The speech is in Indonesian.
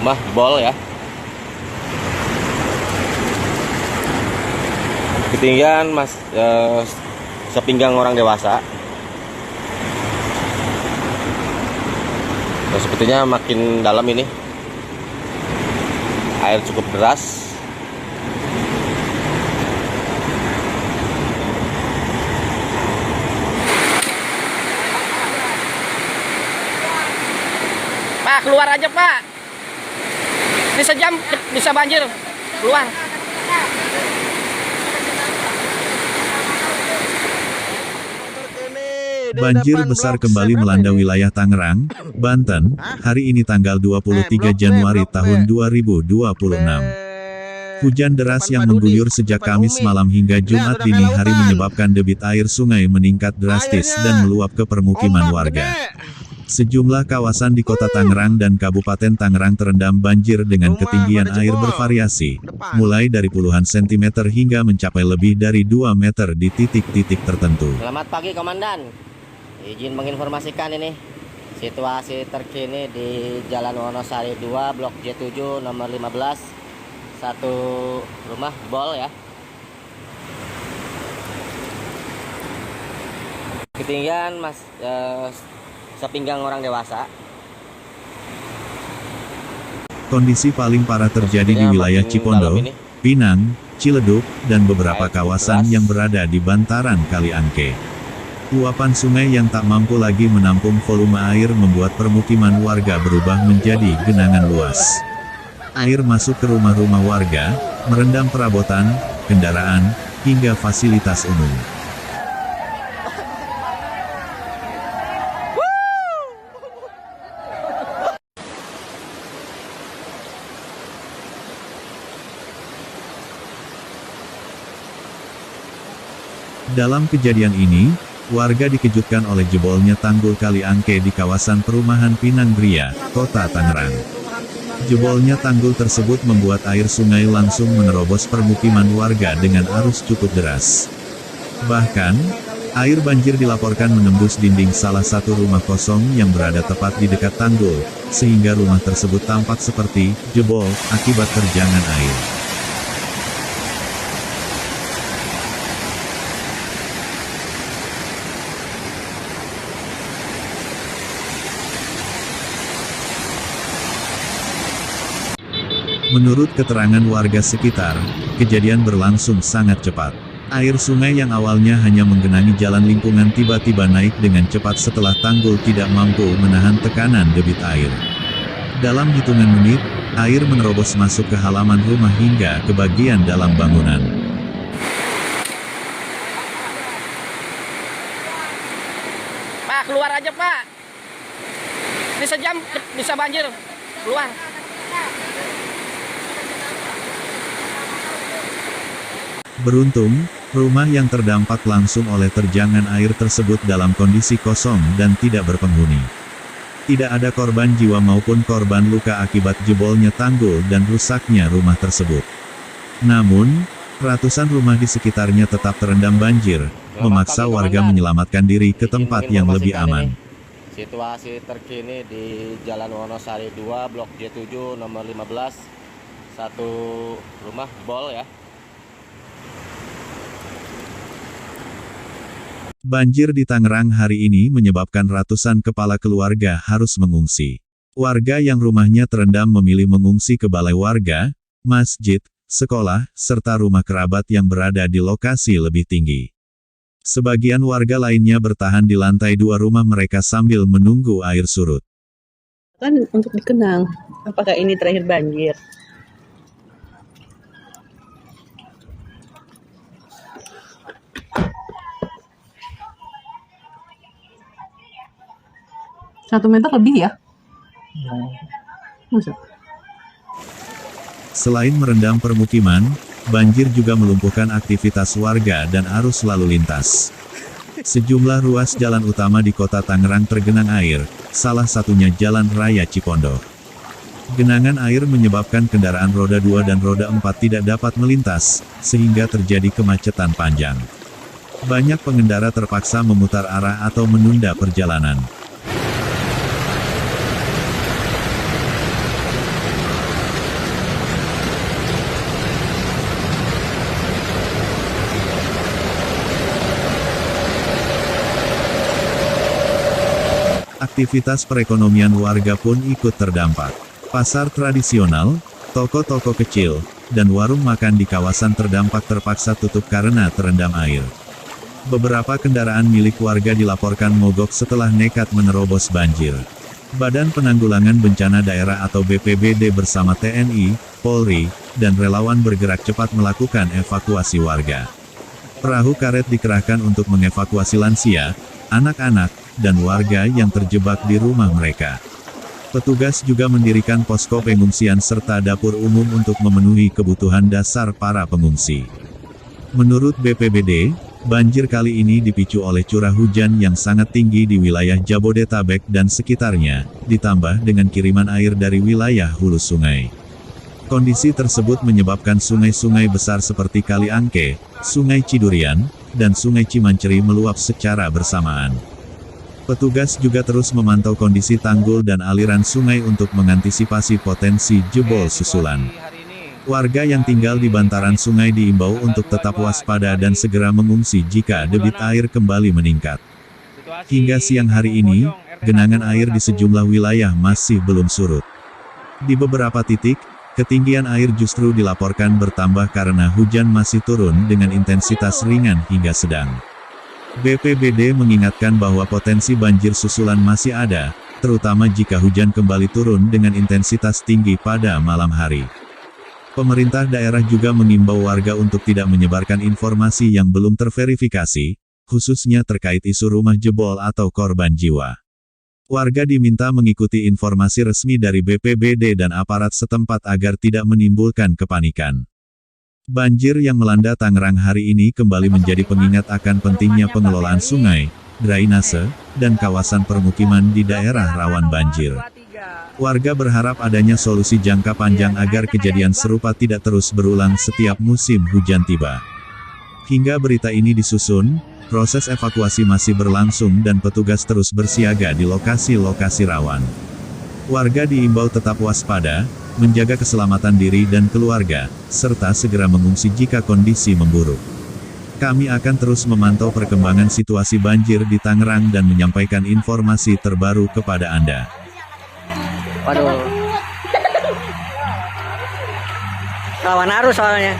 rumah jebol ya. Ketinggian sepinggang orang dewasa. Nah, sepertinya makin dalam ini. Air cukup deras. Pak, keluar aja Pak. Ini sejam bisa banjir. Keluar. Banjir besar kembali melanda wilayah Tangerang, Banten, hari ini tanggal 23 Januari tahun 2026. Hujan deras yang mengguyur sejak Kamis malam hingga Jumat dini hari menyebabkan debit air sungai meningkat drastis dan meluap ke permukiman warga. Sejumlah kawasan di Kota Tangerang dan Kabupaten Tangerang terendam banjir dengan ketinggian air bervariasi, mulai dari puluhan sentimeter hingga mencapai lebih dari 2 meter di titik-titik tertentu. Selamat pagi Komandan. Izin menginformasikan ini situasi terkini di Jalan Wonosari 2 Blok J7 nomor 15. Satu rumah jebol ya. Ketinggian sepinggang orang dewasa. Kondisi paling parah terjadi di wilayah Cipondo, Pinang, Ciledug, dan beberapa kawasan yang berada di bantaran Kali Angke. Luapan sungai yang tak mampu lagi menampung volume air membuat permukiman warga berubah menjadi genangan luas. Air masuk ke rumah-rumah warga, merendam perabotan, kendaraan, hingga fasilitas umum. Dalam kejadian ini, warga dikejutkan oleh jebolnya tanggul Kali Angke di kawasan perumahan Pinang Gria, Kota Tangerang. Jebolnya tanggul tersebut membuat air sungai langsung menerobos permukiman warga dengan arus cukup deras. Bahkan, air banjir dilaporkan menembus dinding salah satu rumah kosong yang berada tepat di dekat tanggul, sehingga rumah tersebut tampak seperti jebol akibat terjangan air. Menurut keterangan warga sekitar, kejadian berlangsung sangat cepat. Air sungai yang awalnya hanya menggenangi jalan lingkungan tiba-tiba naik dengan cepat setelah tanggul tidak mampu menahan tekanan debit air. Dalam hitungan menit, air menerobos masuk ke halaman rumah hingga ke bagian dalam bangunan. Pak, keluar aja Pak. Ini sejam bisa banjir. Keluar. Beruntung, rumah yang terdampak langsung oleh terjangan air tersebut dalam kondisi kosong dan tidak berpenghuni. Tidak ada korban jiwa maupun korban luka akibat jebolnya tanggul dan rusaknya rumah tersebut. Namun, ratusan rumah di sekitarnya tetap terendam banjir, memaksa warga menyelamatkan diri ke tempat yang lebih aman. Situasi terkini di Jalan Wonosari 2 Blok J7 nomor 15. Satu rumah jebol ya. Banjir di Tangerang hari ini menyebabkan ratusan kepala keluarga harus mengungsi. Warga yang rumahnya terendam memilih mengungsi ke balai warga, masjid, sekolah, serta rumah kerabat yang berada di lokasi lebih tinggi. Sebagian warga lainnya bertahan di lantai 2 rumah mereka sambil menunggu air surut. Kan untuk dikenang, apakah ini terakhir banjir? Satu meter lebih ya? Masa? Selain merendam permukiman, banjir juga melumpuhkan aktivitas warga dan arus lalu lintas. Sejumlah ruas jalan utama di Kota Tangerang tergenang air, salah satunya Jalan Raya Cipondo. Genangan air menyebabkan kendaraan roda 2 dan roda 4 tidak dapat melintas, sehingga terjadi kemacetan panjang. Banyak pengendara terpaksa memutar arah atau menunda perjalanan. Aktivitas perekonomian warga pun ikut terdampak. Pasar tradisional, toko-toko kecil, dan warung makan di kawasan terdampak terpaksa tutup karena terendam air. Beberapa kendaraan milik warga dilaporkan mogok setelah nekat menerobos banjir. Badan Penanggulangan Bencana Daerah atau BPBD bersama TNI, Polri, dan relawan bergerak cepat melakukan evakuasi warga. Perahu karet dikerahkan untuk mengevakuasi lansia, anak-anak, dan warga yang terjebak di rumah mereka. Petugas juga mendirikan posko pengungsian serta dapur umum untuk memenuhi kebutuhan dasar para pengungsi. Menurut BPBD, banjir kali ini dipicu oleh curah hujan yang sangat tinggi di wilayah Jabodetabek dan sekitarnya, ditambah dengan kiriman air dari wilayah hulu sungai. Kondisi tersebut menyebabkan sungai-sungai besar seperti Kali Angke, Sungai Cidurian, dan Sungai Cimanceri meluap secara bersamaan. Petugas juga terus memantau kondisi tanggul dan aliran sungai untuk mengantisipasi potensi jebol susulan. Warga yang tinggal di bantaran sungai diimbau untuk tetap waspada dan segera mengungsi jika debit air kembali meningkat. Hingga siang hari ini, genangan air di sejumlah wilayah masih belum surut. Di beberapa titik, ketinggian air justru dilaporkan bertambah karena hujan masih turun dengan intensitas ringan hingga sedang. BPBD mengingatkan bahwa potensi banjir susulan masih ada, terutama jika hujan kembali turun dengan intensitas tinggi pada malam hari. Pemerintah daerah juga mengimbau warga untuk tidak menyebarkan informasi yang belum terverifikasi, khususnya terkait isu rumah jebol atau korban jiwa. Warga diminta mengikuti informasi resmi dari BPBD dan aparat setempat agar tidak menimbulkan kepanikan. Banjir yang melanda Tangerang hari ini kembali menjadi pengingat akan pentingnya pengelolaan sungai, drainase, dan kawasan permukiman di daerah rawan banjir. Warga berharap adanya solusi jangka panjang agar kejadian serupa tidak terus berulang setiap musim hujan tiba. Hingga berita ini disusun, proses evakuasi masih berlangsung dan petugas terus bersiaga di lokasi-lokasi rawan. Warga diimbau tetap waspada, menjaga keselamatan diri dan keluarga, serta segera mengungsi jika kondisi memburuk. Kami akan terus memantau perkembangan situasi banjir di Tangerang dan menyampaikan informasi terbaru kepada Anda. Waduh. Rawan arus soalnya.